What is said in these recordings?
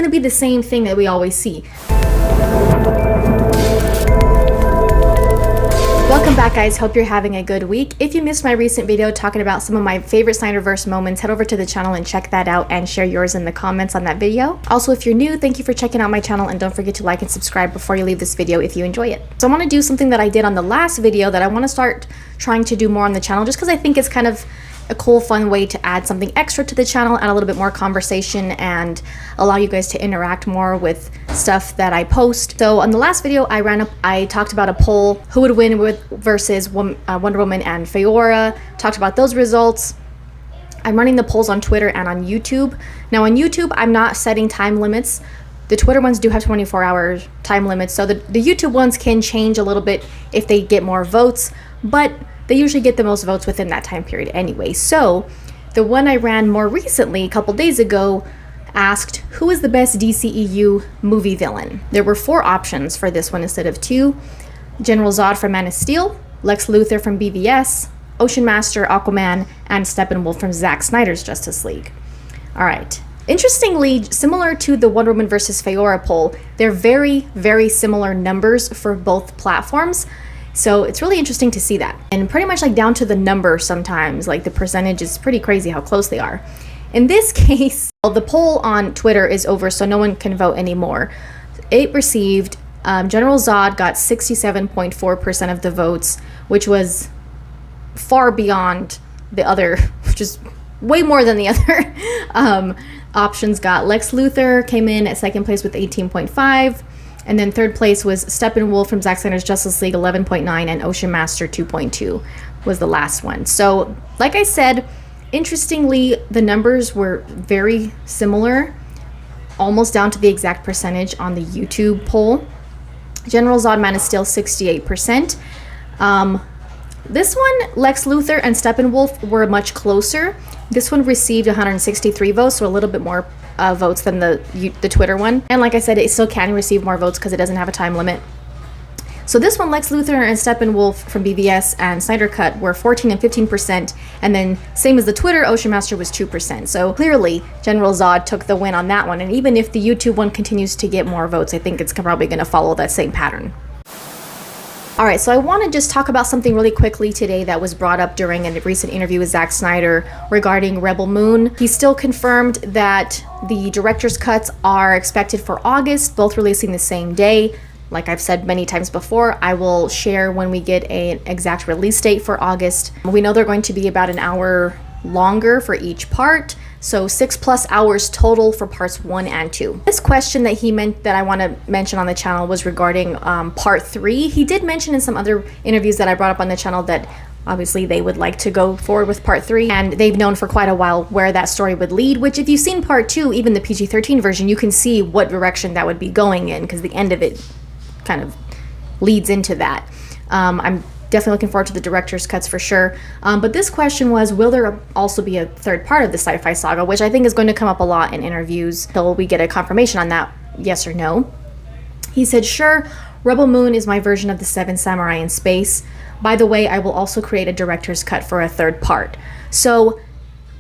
going to be the same thing that we always see. Welcome back, guys. Hope you're having a good week. If you missed my recent video talking about some of my favorite Snyderverse moments, head over to the channel and check that out and share yours in the comments on that video. Also, if you're new, thank you for checking out my channel, and don't forget to like and subscribe before you leave this video if you enjoy it. So I want to do something that I did on the last video that I want to start trying to do more on the channel, just because I think it's kind of a cool, fun way to add something extra to the channel, add a little bit more conversation, and allow you guys to interact more with stuff that I post. So on the last video, I talked about a poll, who would win versus Wonder Woman and Fiora, talked about those results. I'm running the polls on Twitter and on YouTube. Now on YouTube, I'm not setting time limits. The Twitter ones do have 24-hour time limits, so the YouTube ones can change a little bit if they get more votes, but they usually get the most votes within that time period anyway. So the one I ran more recently, a couple days ago, asked who is the best DCEU movie villain. There were 4 options for this one instead of 2. General Zod from Man of Steel, Lex Luthor from BVS, Ocean Master, Aquaman, and Steppenwolf from Zack Snyder's Justice League. All right. Interestingly, similar to the Wonder Woman versus Fiora poll, they're very, very similar numbers for both platforms. So it's really interesting to see that. And pretty much like down to the number sometimes, like the percentage is pretty crazy how close they are. In this case, well, the poll on Twitter is over, so no one can vote anymore. It received, General Zod got 67.4% of the votes, which was far beyond the other, which is way more than the other options got. Lex Luthor came in at second place with 18.5%. And then third place was Steppenwolf from Zack Snyder's Justice League, 11.9%, and Ocean Master, 2.2% was the last one. So, like I said, interestingly, the numbers were very similar, almost down to the exact percentage on the YouTube poll. General Zod, Man is still 68%. This one, Lex Luthor and Steppenwolf were much closer. This one received 163 votes, so a little bit more votes than the Twitter one. And like I said, it still can receive more votes because it doesn't have a time limit. So this one, Lex Luthor and Steppenwolf from BVS and Snyder Cut were 14 and 15%, and then same as the Twitter, Ocean Master was 2%. So clearly, General Zod took the win on that one, and even if the YouTube one continues to get more votes, I think it's probably going to follow that same pattern. Alright, so I want to just talk about something really quickly today that was brought up during a recent interview with Zack Snyder regarding Rebel Moon. He still confirmed that the director's cuts are expected for August, both releasing the same day. Like I've said many times before, I will share when we get an exact release date for August. We know they're going to be about an hour longer for each part, so 6+ hours total for parts 1 and 2. This question that he meant that I want to mention on the channel was regarding part 3. He did mention in some other interviews that I brought up on the channel that obviously they would like to go forward with part 3, and they've known for quite a while where that story would lead, which if you've seen part 2, even the PG-13 version, you can see what direction that would be going in, because the end of it kind of leads into that. I'm definitely looking forward to the director's cuts for sure. But this question was, will there also be a third part of the sci-fi saga, which I think is going to come up a lot in interviews till we get a confirmation on that, yes or no. He said, sure, Rebel Moon is my version of the Seven Samurai in space. By the way, I will also create a director's cut for a third part. So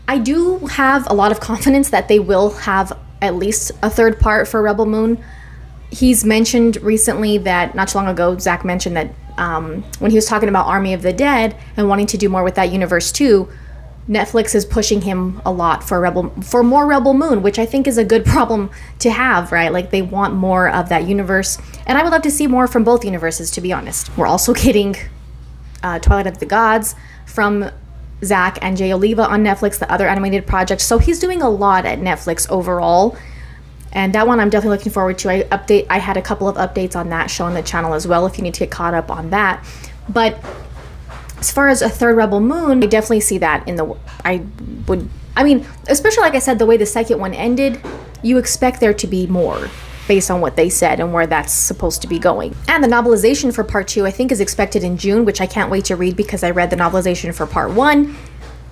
I do have a lot of confidence that they will have at least a third part for Rebel Moon. He's mentioned recently that, not too long ago, Zack mentioned that when he was talking about Army of the Dead and wanting to do more with that universe too, Netflix is pushing him a lot for more Rebel Moon, which I think is a good problem to have, right? Like, they want more of that universe, and I would love to see more from both universes, to be honest. We're also getting Twilight of the Gods from Zack and Jay Oliva on Netflix, the other animated project. So he's doing a lot at Netflix overall. And that one I'm definitely looking forward to. I had a couple of updates on that show on the channel as well if you need to get caught up on that. But as far as a third Rebel Moon, I definitely see that in the... I mean, especially like I said, the way the second one ended, you expect there to be more based on what they said and where that's supposed to be going. And the novelization for part 2 I think is expected in June, which I can't wait to read because I read the novelization for part 1.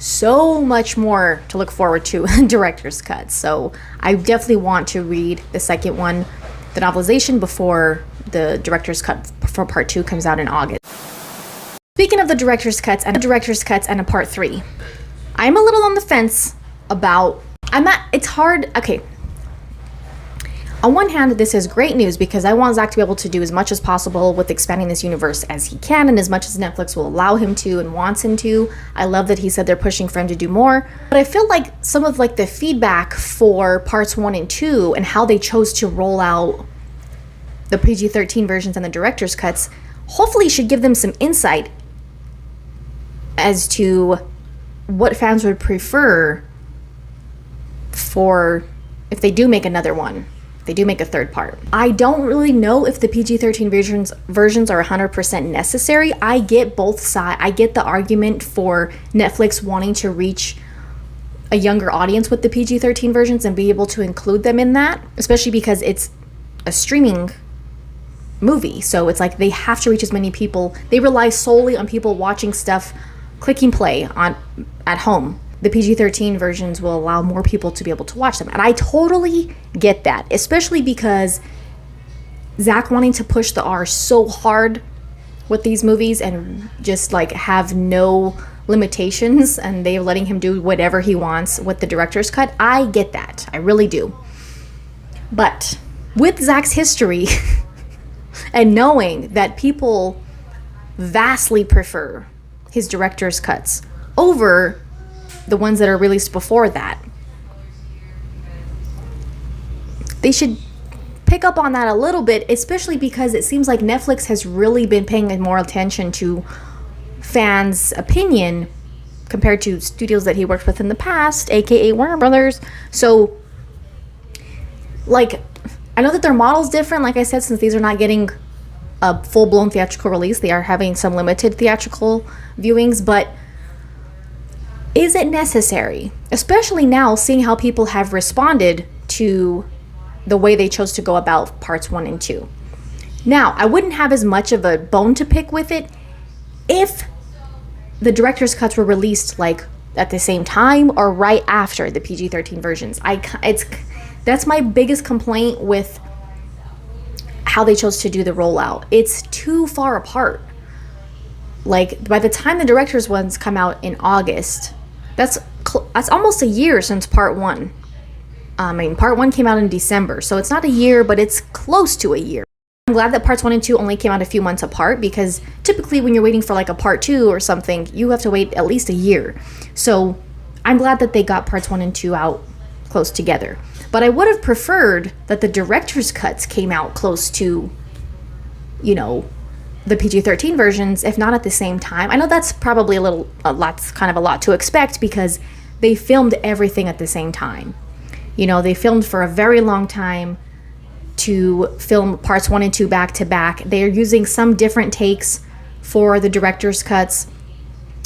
So much more to look forward to in director's cuts. So I definitely want to read the second one, the novelization, before the director's cut for part 2 comes out in August. Speaking of the director's cuts and a part 3, I'm a little on the fence about, it's hard, okay. On one hand, this is great news because I want Zack to be able to do as much as possible with expanding this universe as he can and as much as Netflix will allow him to and wants him to. I love that he said they're pushing for him to do more. But I feel like some of like the feedback for parts 1 and 2 and how they chose to roll out the PG-13 versions and the director's cuts hopefully should give them some insight as to what fans would prefer for if they do make another one. They do make a third part. I don't really know if the PG-13 versions are 100% necessary. I get both sides. I get the argument for Netflix wanting to reach a younger audience with the PG-13 versions and be able to include them in that, especially because it's a streaming movie. So it's like they have to reach as many people. They rely solely on people watching stuff, clicking play on at home. The PG-13 versions will allow more people to be able to watch them. And I totally get that, especially because Zack wanting to push the R so hard with these movies and just like have no limitations, and they're letting him do whatever he wants with the director's cut. I get that. I really do. But with Zack's history and knowing that people vastly prefer his director's cuts over the ones that are released before that, they should pick up on that a little bit, especially because it seems like Netflix has really been paying more attention to fans' opinion compared to studios that he worked with in the past, aka Warner Brothers. So like, I know that their model's different, like I said, since these are not getting a full-blown theatrical release. They are having some limited theatrical viewings, but is it necessary? Especially now, seeing how people have responded to the way they chose to go about parts 1 and 2. Now, I wouldn't have as much of a bone to pick with it if the director's cuts were released like at the same time or right after the PG-13 versions. That's my biggest complaint with how they chose to do the rollout. It's too far apart. Like, by the time the director's ones come out in August, that's almost a year since part 1. I mean, part 1 came out in December, so it's not a year, but it's close to a year. I'm glad that parts 1 and 2 only came out a few months apart, because typically when you're waiting for like a part 2 or something, you have to wait at least a year. So I'm glad that they got parts 1 and 2 out close together. But I would have preferred that the director's cuts came out close to, you know, the PG-13 versions, if not at the same time. I know that's probably a lot to expect because they filmed everything at the same time. You know, they filmed for a very long time to film parts 1 and 2 back to back. They are using some different takes for the director's cuts.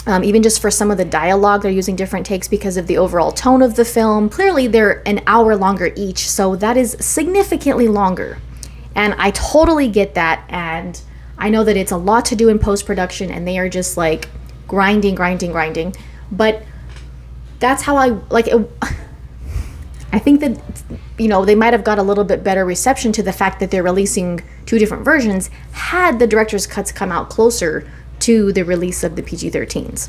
Even just for some of the dialogue, they're using different takes because of the overall tone of the film. Clearly, they're an hour longer each, so that is significantly longer. And I totally get that, and I know that it's a lot to do in post-production, and they are just like grinding. But that's how I like it. I think that, you know, they might have got a little bit better reception to the fact that they're releasing 2 different versions had the director's cuts come out closer to the release of the PG-13s.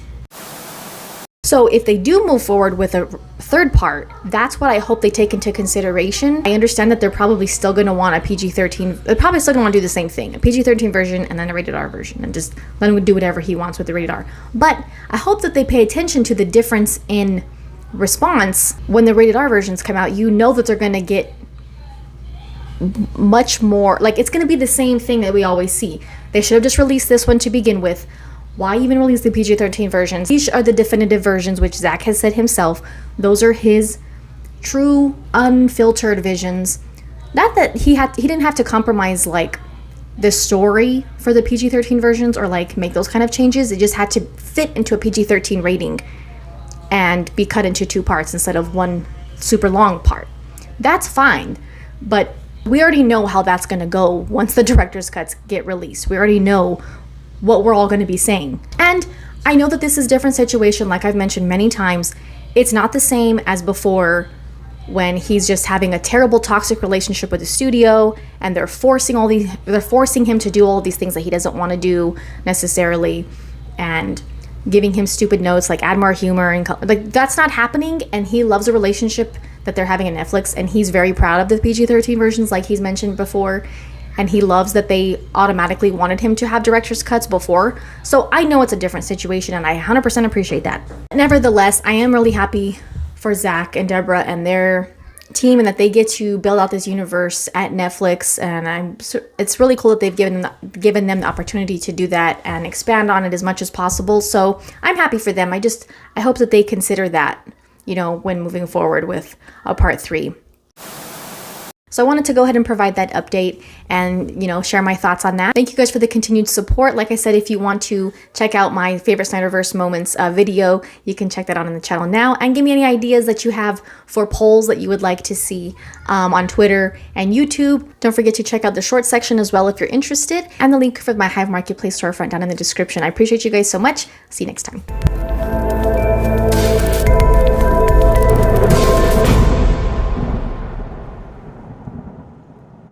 So if they do move forward with a third part, that's what I hope they take into consideration. I understand that they're probably still going to want a PG-13, they're probably still going to want to do the same thing, a PG-13 version and then a rated R version, and just let him do whatever he wants with the rated R. But I hope that they pay attention to the difference in response when the rated R versions come out. You know that they're going to get much more, like, it's going to be the same thing that we always see. They should have just released this one to begin with. Why even release the PG-13 versions? These are the definitive versions, which Zack has said himself. Those are his true, unfiltered visions. Not that he didn't have to compromise like the story for the PG-13 versions or like make those kind of changes. It just had to fit into a PG-13 rating and be cut into 2 parts instead of one super long part. That's fine, but we already know how that's going to go once the director's cuts get released. We already know what we're all going to be saying. And I know that this is a different situation, like I've mentioned many times. It's not the same as before when he's just having a terrible toxic relationship with the studio and they're forcing him to do all these things that he doesn't want to do necessarily and giving him stupid notes like add more humor and like that's not happening, and he loves a relationship that they're having on Netflix, and he's very proud of the PG-13 versions, like he's mentioned before. And he loves that they automatically wanted him to have director's cuts before. So I know it's a different situation, and I 100% appreciate that. Nevertheless, I am really happy for Zack and Deborah and their team, and that they get to build out this universe at Netflix. And it's really cool that they've given them the opportunity to do that and expand on it as much as possible. So I'm happy for them. I hope that they consider that, you know, when moving forward with a part 3. So I wanted to go ahead and provide that update and, you know, share my thoughts on that. Thank you guys for the continued support. Like I said, if you want to check out my favorite Snyderverse moments video, you can check that out on the channel now, and give me any ideas that you have for polls that you would like to see on Twitter and YouTube. Don't forget to check out the short section as well if you're interested, and the link for my Hive Marketplace storefront down in the description. I appreciate you guys so much. See you next time.